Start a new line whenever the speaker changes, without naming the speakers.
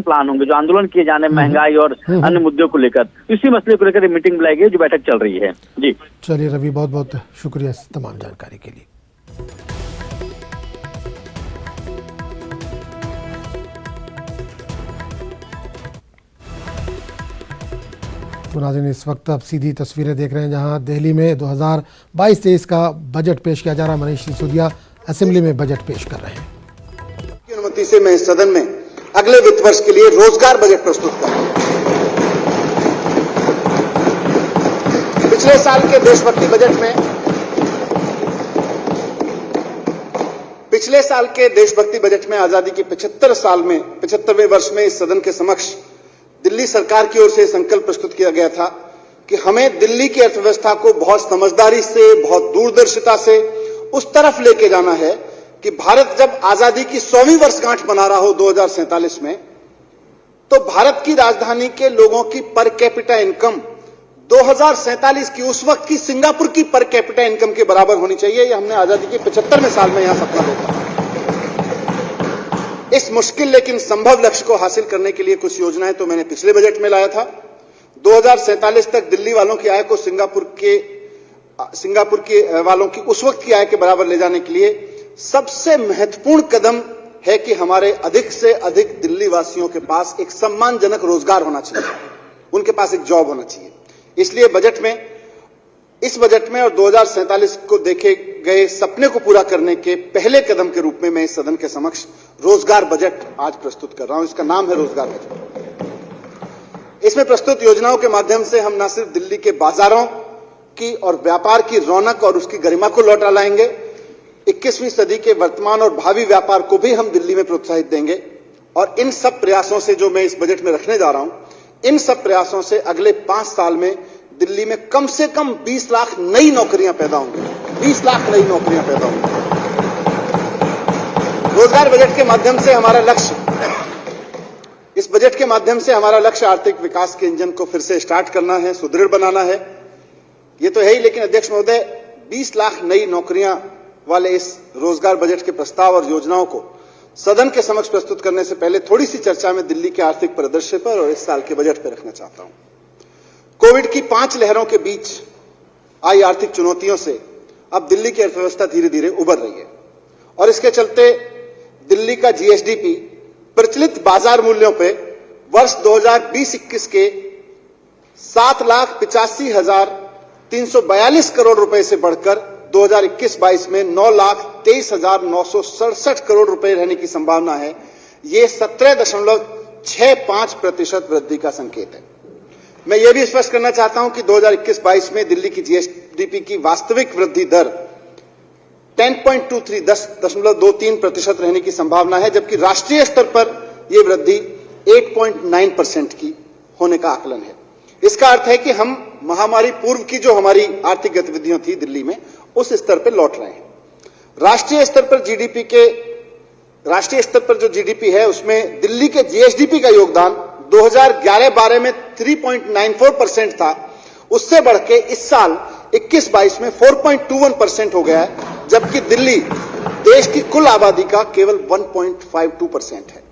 Plan होंगे जो आंदोलन किए जाने, महंगाई और अन्य मुद्दों को लेकर, इसी मसले को लेकर मीटिंग बुलाई गई जो बैठक चल रही है। जी
चलिए रवि, बहुत बहुत शुक्रिया इस तमाम जानकारी के लिए। तो नाज़रीन, इस वक्त आप सीधी तस्वीरें देख रहे हैं जहां दिल्ली में 2022-23 का बजट पेश किया जा रहा है। मनीष सिसोदिया असेंबली में बजट पेश कर रहे हैं।
की अनुमति से मैं इस सदन में अगले वित्त वर्ष के लिए रोजगार बजट प्रस्तुत कर रहा हूं। पिछले साल के देशभक्ति बजट में आजादी के 75वें वर्ष में इस सदन के समक्ष दिल्ली सरकार की ओर से संकल्प प्रस्तुत किया गया था कि हमें दिल्ली की अर्थव्यवस्था को बहुत समझदारी से, बहुत दूरदर्शिता से उस तरफ लेके जाना है कि भारत जब आजादी की 100वीं वर्षगांठ मना रहा हो 2047 में, तो भारत की राजधानी के लोगों की पर कैपिटा इनकम 2047 की उस वक्त की सिंगापुर की पर कैपिटा इनकम के बराबर होनी चाहिए। यह हमने आजादी के 75वें साल में यहां सपना देखा। इस मुश्किल लेकिन संभव लक्ष्य को हासिल करने के लिए कुछ योजनाएं तो मैंने पिछले बजट में लाया था। 2047 तक दिल्ली वालों की आय को सिंगापुर के वालों की उस वक्त की आय के बराबर ले जाने के लिए सबसे महत्वपूर्ण कदम है कि हमारे अधिक से अधिक दिल्ली वासियों के पास एक सम्मानजनक रोजगार होना चाहिए, उनके पास एक जॉब होना चाहिए। इसलिए इस बजट में और 2047 को देखे गए सपने को पूरा करने के पहले कदम के रूप में मैं इस सदन के समक्ष रोजगार बजट आज प्रस्तुत कर रहा हूं। इसका नाम है रोजगार बजट। इसमें प्रस्तुत योजनाओं के माध्यम से हम न सिर्फ दिल्ली के बाजारों की और व्यापार की रौनक और उसकी गरिमा को लौटा लाएंगे, 21वीं सदी के वर्तमान और भावी व्यापार को भी हम दिल्ली में प्रोत्साहित देंगे। और इन सब प्रयासों से जो मैं इस बजट में रखने जा रहा हूं, इन सब प्रयासों से अगले 5 साल में दिल्ली में कम से कम 20 लाख नई नौकरियां पैदा होंगी। 20 लाख नई नौकरियां पैदा होंगी। रोजगार बजट के माध्यम से हमारा लक्ष्य आर्थिक विकास के इंजन को फिर से स्टार्ट करना है, सुदृढ़ बनाना है। ये तो है ही, लेकिन अध्यक्ष महोदय, 20 लाख नई नौकरियां वाले इस रोजगार बजट के प्रस्ताव और योजनाओं को सदन के समक्ष प्रस्तुत करने से पहले थोड़ी सी चर्चा में दिल्ली के आर्थिक परिदृश्य पर और इस साल के बजट पर रखना चाहता हूं। कोविड की 5 लहरों के बीच आई आर्थिक चुनौतियों से अब दिल्ली की अर्थव्यवस्था धीरे धीरे उबर रही है और इसके चलते दिल्ली का जीएसडीपी प्रचलित बाजार मूल्यों पे वर्ष 2020-21 के 7,85,342 करोड़ रुपए से बढ़कर 2021-22 में 9,23,967 करोड़ रुपए रहने की संभावना है। ये 17.65% वृद्धि का संकेत है। मैं यह भी स्पष्ट करना चाहता हूं कि 2021-22 में दिल्ली की जीएसडीपी की वास्तविक वृद्धि दर 10.23% रहने की संभावना है, जबकि राष्ट्रीय स्तर पर यह वृद्धि 8.9% की होने का आकलन है। इसका अर्थ है कि हम महामारी पूर्व की जो हमारी आर्थिक गतिविधियां थी दिल्ली में, उस स्तर पर लौट रहे हैं। राष्ट्रीय स्तर पर जो जीडीपी है, उसमें दिल्ली के जीएसडीपी का योगदान 2011-12 में 3.94% था, उससे बढ़ के इस साल 21-22 में 4.21% हो गया है, जबकि दिल्ली देश की कुल आबादी का केवल 1.52% है।